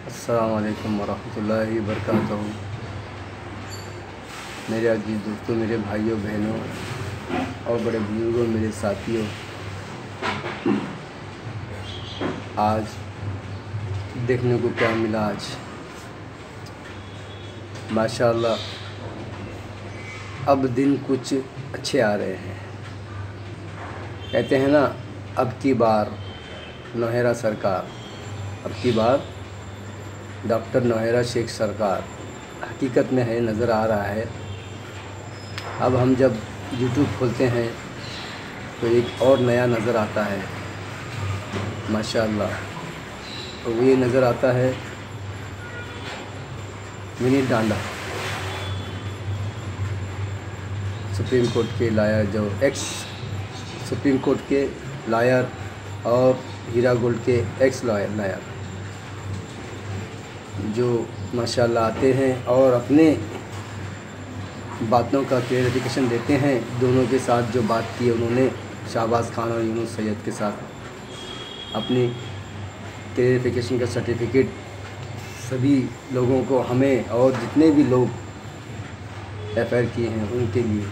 अस्सलाम वालेकुम वरहमतुल्लाहि वबरकातुहू। मेरे अजीज़ दोस्तों, मेरे भाइयों बहनों और बड़े बुजुर्गों, मेरे साथियों, आज देखने को क्या मिला। आज माशाअल्लाह अब दिन कुछ अच्छे आ रहे हैं। कहते हैं ना, अब की बार नौहेरा सरकार, अब की बार डॉक्टर नौहेरा शेख सरकार हकीकत में है, नज़र आ रहा है। अब हम जब यूट्यूब खोलते हैं तो एक और नया नज़र आता है माशाअल्लाह। तो वो ये नज़र आता है विनीत डांडा, सुप्रीम कोर्ट के लायर, जो एक्स सुप्रीम कोर्ट के लायर और हीरा गोल्ड के एक्स लायर, जो माशाअल्लाह आते हैं और अपने बातों का क्लेरिफिकेशन देते हैं। दोनों के साथ जो बात की उन्होंने, शहबाज खान और यूनुस सैयद के साथ, अपनी क्लेरिफिकेशन का सर्टिफिकेट सभी लोगों को, हमें और जितने भी लोग एफआईआर किए हैं उनके लिए,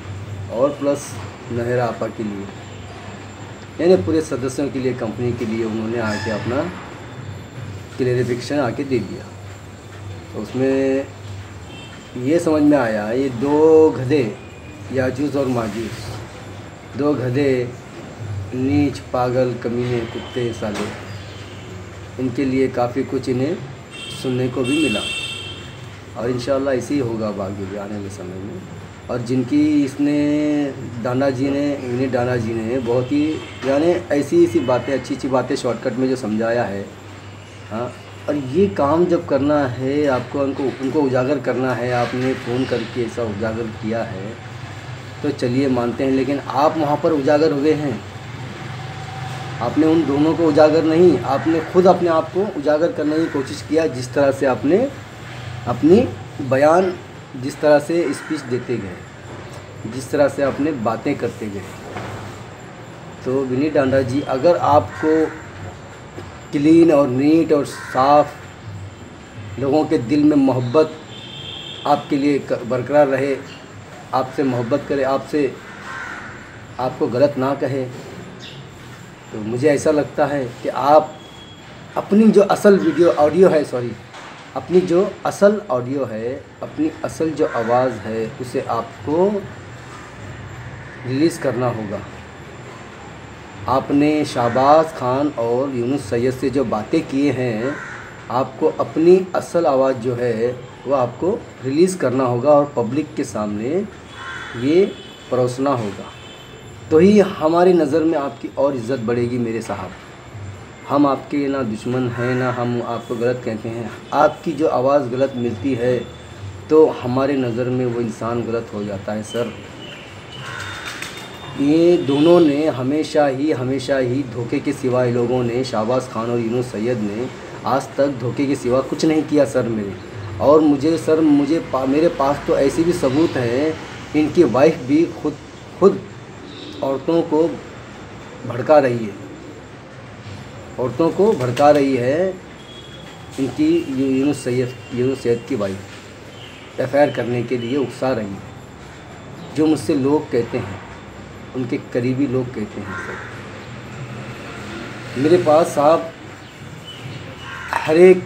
और प्लस नौहेरा आपा के लिए, यानी पूरे सदस्यों के लिए, कंपनी के लिए उन्होंने आके अपना क्लेरिफिकेशन आके दे दिया। तो उसमें ये समझ में आया, ये दो गधे, याजूज और माजूज, दो गधे, नीच, पागल, कमीने, कुत्ते, साले, इनके लिए काफ़ी कुछ इन्हें सुनने को भी मिला। और इंशाअल्लाह ऐसे ही होगा आगे भी आने वाले समय में। और जिनकी इसने डांडा जी ने, विनीत डांडा जी ने बहुत ही यानी ऐसी ऐसी बातें, अच्छी अच्छी बातें शॉर्टकट में जो समझाया है, हाँ। और ये काम जब करना है आपको, उनको उजागर करना है, आपने फ़ोन करके ऐसा उजागर किया है तो चलिए मानते हैं। लेकिन आप वहाँ पर उजागर हुए हैं, आपने उन दोनों को उजागर नहीं, आपने खुद अपने आप को उजागर करने की कोशिश किया। जिस तरह से आपने अपनी बयान, जिस तरह से स्पीच देते गए, जिस तरह से अपने बातें करते गए, तो विनीत डांडा जी, अगर आपको क्लीन और नीट और साफ़ लोगों के दिल में मोहब्बत आपके लिए बरकरार रहे, आपसे मोहब्बत करे, आपसे आपको गलत ना कहे, तो मुझे ऐसा लगता है कि आप अपनी जो असल ऑडियो है, अपनी जो असल ऑडियो है, अपनी असल जो आवाज़ है, उसे आपको रिलीज़ करना होगा। आपने शहबाज खान और यूनुस सैयद से जो बातें किए हैं, आपको अपनी असल आवाज़ जो है वो आपको रिलीज़ करना होगा और पब्लिक के सामने ये परोसना होगा। तो ही हमारी नज़र में आपकी और इज़्ज़त बढ़ेगी मेरे साहब। हम आपके ना दुश्मन हैं, ना हम आपको गलत कहते हैं। आपकी जो आवाज़ गलत मिलती है तो हमारे नज़र में वो इंसान गलत हो जाता है सर। ये दोनों ने हमेशा ही धोखे के सिवाय, लोगों ने, शहबाज खान और यूनुस सैयद ने आज तक धोखे के सिवा कुछ नहीं किया सर मेरे। और मेरे पास तो ऐसे भी सबूत हैं, इनकी वाइफ भी खुद औरतों को भड़का रही है, इनकी यूनुस सैयद की वाइफ एफआईआर करने के लिए उकसा रही है। जो मुझसे लोग कहते हैं, उनके करीबी लोग कहते हैं सर, मेरे पास साहब हर एक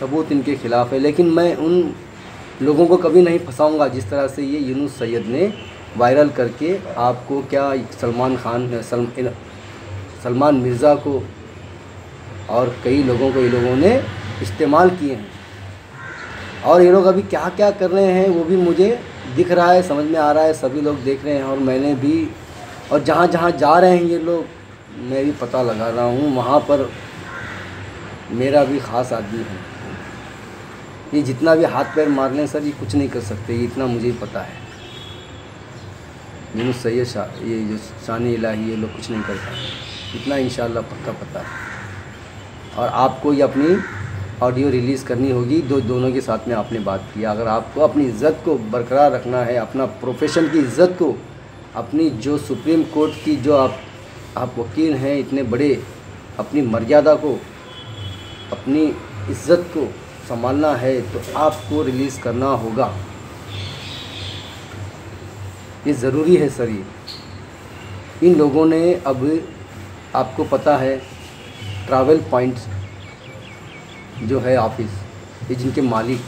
सबूत इनके ख़िलाफ़ है। लेकिन मैं उन लोगों को कभी नहीं फंसाऊंगा जिस तरह से ये यूनुस सैयद ने वायरल करके आपको, क्या सलमान मिर्ज़ा को और कई लोगों को ये लोगों ने इस्तेमाल किए हैं। और ये लोग अभी क्या क्या कर रहे हैं वो भी मुझे दिख रहा है, समझ में आ रहा है, सभी लोग देख रहे हैं। और मैंने भी, और जहाँ जहाँ जा रहे हैं ये लोग, मैं भी पता लगा रहा हूँ, वहाँ पर मेरा भी ख़ास आदमी है। ये जितना भी हाथ पैर मार लें सर, ये कुछ नहीं कर सकते, ये इतना मुझे ही पता है। यूनुस सैयद, ये जो शानी इलाही, ये लोग कुछ नहीं कर पाए, इतना इंशाअल्लाह पक्का पता है। और आपको ये अपनी ऑडियो रिलीज़ करनी होगी। दोनों के साथ में आपने बात किया। अगर आपको अपनी इज़्ज़त को बरकरार रखना है, अपना प्रोफेशन की इज़्ज़त को, अपनी जो सुप्रीम कोर्ट की जो आप वकील हैं इतने बड़े, अपनी मर्यादा को, अपनी इज़्ज़त को संभालना है तो आपको रिलीज़ करना होगा। ये ज़रूरी है सर। ये इन लोगों ने, अब आपको पता है, ट्रैवल पॉइंट्स जो है ऑफिस, ये जिनके मालिक,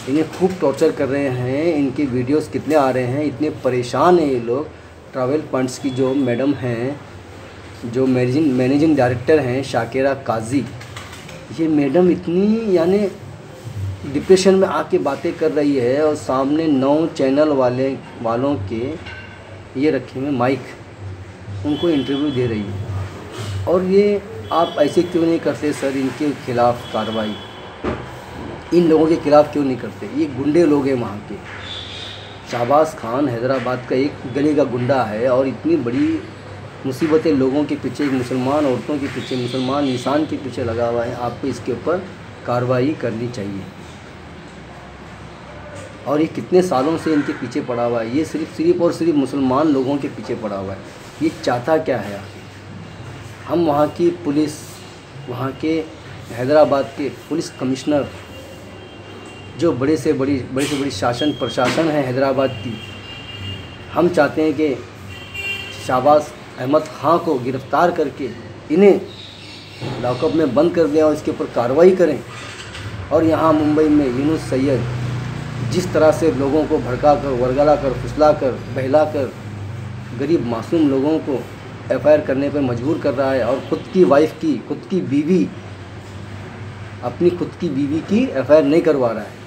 इन्हें खूब टॉर्चर कर रहे हैं। इनके वीडियोस कितने आ रहे हैं, इतने परेशान हैं ये लोग। ट्रैवल पॉइंट्स की जो मैडम हैं, जो मैनेजिंग डायरेक्टर हैं शाकिरा काजी, ये मैडम इतनी यानी डिप्रेशन में आके बातें कर रही है और सामने 9 चैनल वालों के ये रखे हुए माइक, उनको इंटरव्यू दे रही है। और ये आप ऐसे क्यों नहीं करते सर, इनके खिलाफ़ कार्रवाई, इन लोगों के खिलाफ़ क्यों नहीं करते? ये गुंडे लोग हैं वहाँ के। शाहबाज खान हैदराबाद का एक गली का गुंडा है और इतनी बड़ी मुसीबतें लोगों के पीछे, मुसलमान औरतों के पीछे, मुसलमान इंसान के पीछे लगा हुआ है। आपको इसके ऊपर कार्रवाई करनी चाहिए। और ये कितने सालों से इनके पीछे पड़ा हुआ है, ये सिर्फ और सिर्फ मुसलमान लोगों के पीछे पड़ा हुआ है। ये चाहता क्या है आखिर? हम वहाँ की पुलिस, वहाँ के हैदराबाद के पुलिस कमिश्नर, जो बड़े से बड़ी प्रशासन है हैदराबाद की, हम चाहते हैं कि शाहबाज अहमद खां को गिरफ़्तार करके इन्हें लॉकअप में बंद कर दें और इसके ऊपर कार्रवाई करें। और यहाँ मुंबई में यूनुस सैयद जिस तरह से लोगों को भड़का कर, वरगला कर, फुसला कर, बहला कर गरीब मासूम लोगों को एफआईआर करने पर मजबूर कर रहा है और ख़ुद की वाइफ की, खुद की बीवी, अपनी खुद की बीवी की एफआईआर नहीं करवा रहा है।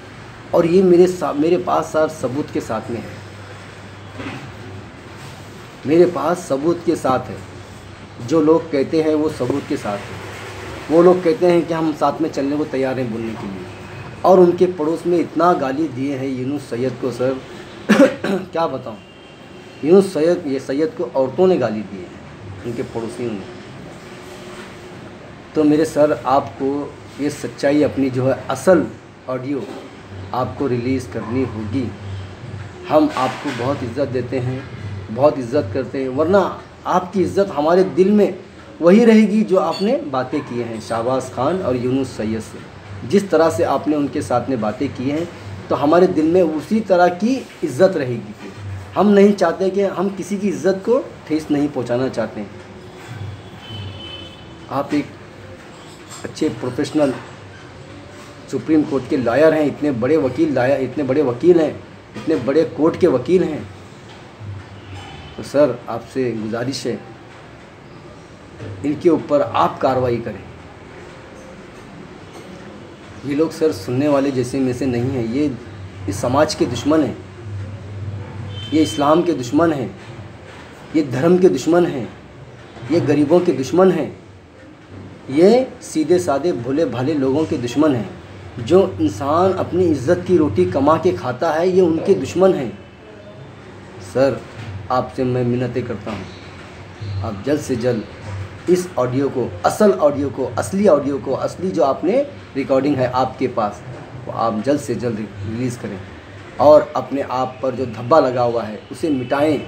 और ये मेरे पास सारे सबूत के साथ में है, मेरे पास सबूत के साथ है। जो लोग कहते हैं वो सबूत के साथ है। वो लोग कहते हैं कि हम साथ में चलने को तैयार हैं बोलने के लिए। और उनके पड़ोस में इतना गाली दिए हैं यूनुस सैयद को सर क्या बताऊं। यूनुस सैयद को औरतों ने गाली दी है, उनके पड़ोसियों ने। तो मेरे सर, आपको ये सच्चाई अपनी जो है असल ऑडियो आपको रिलीज़ करनी होगी। हम आपको बहुत इज़्ज़त देते हैं, बहुत इज़्ज़त करते हैं, वरना आपकी इज़्ज़त हमारे दिल में वही रहेगी जो आपने बातें की हैं शाहबाज खान और यूनुस सैयद से। जिस तरह से आपने उनके साथ में बातें की हैं तो हमारे दिल में उसी तरह की इज़्ज़त रहेगी। फिर हम नहीं चाहते कि हम किसी की इज़्ज़त को ठेस नहीं पहुंचाना चाहते हैं। आप एक अच्छे प्रोफेशनल सुप्रीम कोर्ट के लॉयर हैं, इतने बड़े वकील हैं, इतने बड़े कोर्ट के वकील हैं। तो सर, आपसे गुजारिश है, इनके ऊपर आप कार्रवाई करें। ये लोग सर सुनने वाले जैसे में से नहीं हैं। ये इस समाज के दुश्मन हैं, ये इस्लाम के दुश्मन हैं, ये धर्म के दुश्मन हैं, ये गरीबों के दुश्मन हैं, ये सीधे साधे भोले भाले लोगों के दुश्मन हैं। जो इंसान अपनी इज़्ज़त की रोटी कमा के खाता है, ये उनके दुश्मन हैं। सर, आपसे मैं मिन्नतें करता हूँ, आप जल्द से जल्द इस ऑडियो को, असल ऑडियो को, असली ऑडियो को, असली जो आपने रिकॉर्डिंग है आपके पास, वो आप जल्द से जल्द रिलीज़ करें और अपने आप पर जो धब्बा लगा हुआ है उसे मिटाएं।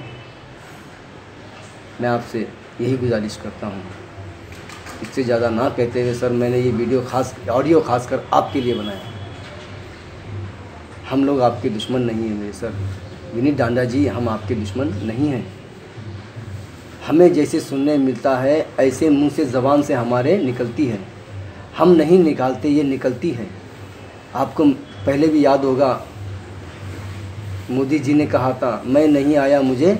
मैं आपसे यही गुजारिश करता हूँ। इससे ज़्यादा ना कहते हुए सर, मैंने ये ऑडियो खासकर आपके लिए बनाया। हम लोग आपके दुश्मन नहीं हैं मेरे सर, विनीत डांडा जी, हम आपके दुश्मन नहीं हैं। हमें जैसे सुनने मिलता है ऐसे मुंह से, ज़बान से हमारे निकलती है। हम नहीं निकालते, ये निकलती है। आपको पहले भी याद होगा, मोदी जी ने कहा था, मैं नहीं आया, मुझे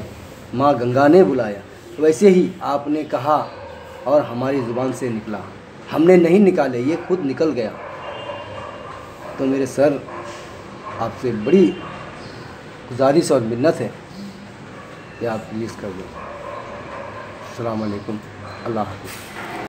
माँ गंगा ने बुलाया। वैसे ही आपने कहा और हमारी ज़ुबान से निकला। हमने नहीं निकाले, ये खुद निकल गया। तो मेरे सर, आपसे बड़ी गुजारिश और मिन्नत है कि आप रिलीज़ कर दें। अस्सलाम वालेकुम, अल्लाह हाफ़िज़।